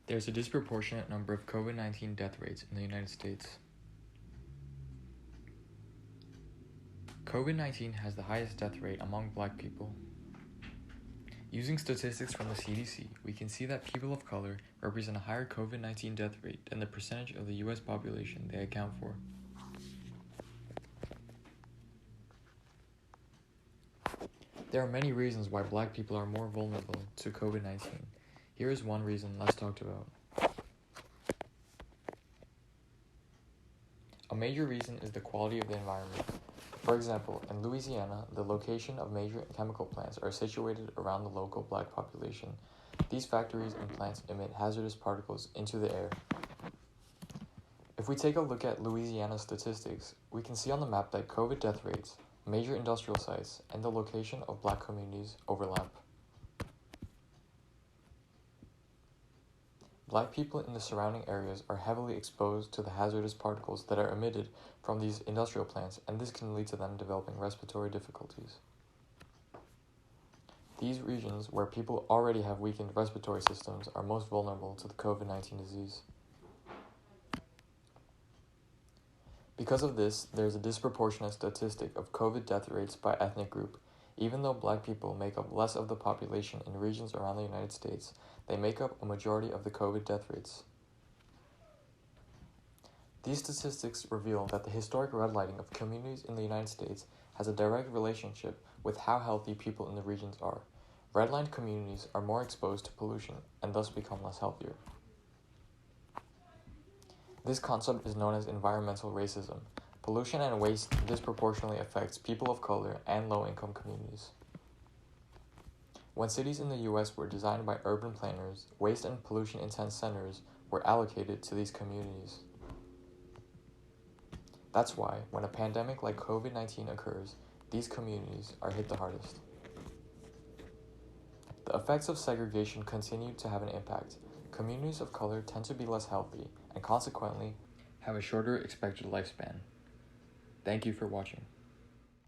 There's a disproportionate number of COVID-19 death rates in the United States. COVID-19 has the highest death rate among Black people. Using statistics from the CDC, we can see that people of color represent a higher COVID-19 death rate than the percentage of the U.S. population they account for. There are many reasons why Black people are more vulnerable to COVID-19. Here is one reason less talked about. A major reason is the quality of the environment. For example, in Louisiana, the location of major chemical plants are situated around the local Black population. These factories and plants emit hazardous particles into the air. If we take a look at Louisiana statistics, we can see on the map that COVID death rates, major industrial sites, and the location of Black communities overlap. Black people in the surrounding areas are heavily exposed to the hazardous particles that are emitted from these industrial plants, and this can lead to them developing respiratory difficulties. These regions, where people already have weakened respiratory systems, are most vulnerable to the COVID-19 disease. Because of this, there is a disproportionate statistic of COVID death rates by ethnic group. Even though Black people make up less of the population in regions around the United States, they make up a majority of the COVID death rates. These statistics reveal that the historic redlining of communities in the United States has a direct relationship with how healthy people in the regions are. Redlined communities are more exposed to pollution and thus become less healthier. This concept is known as environmental racism. Pollution and waste disproportionately affects people of color and low-income communities. When cities in the U.S. were designed by urban planners, waste and pollution-intense centers were allocated to these communities. That's why, when a pandemic like COVID-19 occurs, these communities are hit the hardest. The effects of segregation continue to have an impact. Communities of color tend to be less healthy and consequently have a shorter expected lifespan. Thank you for watching.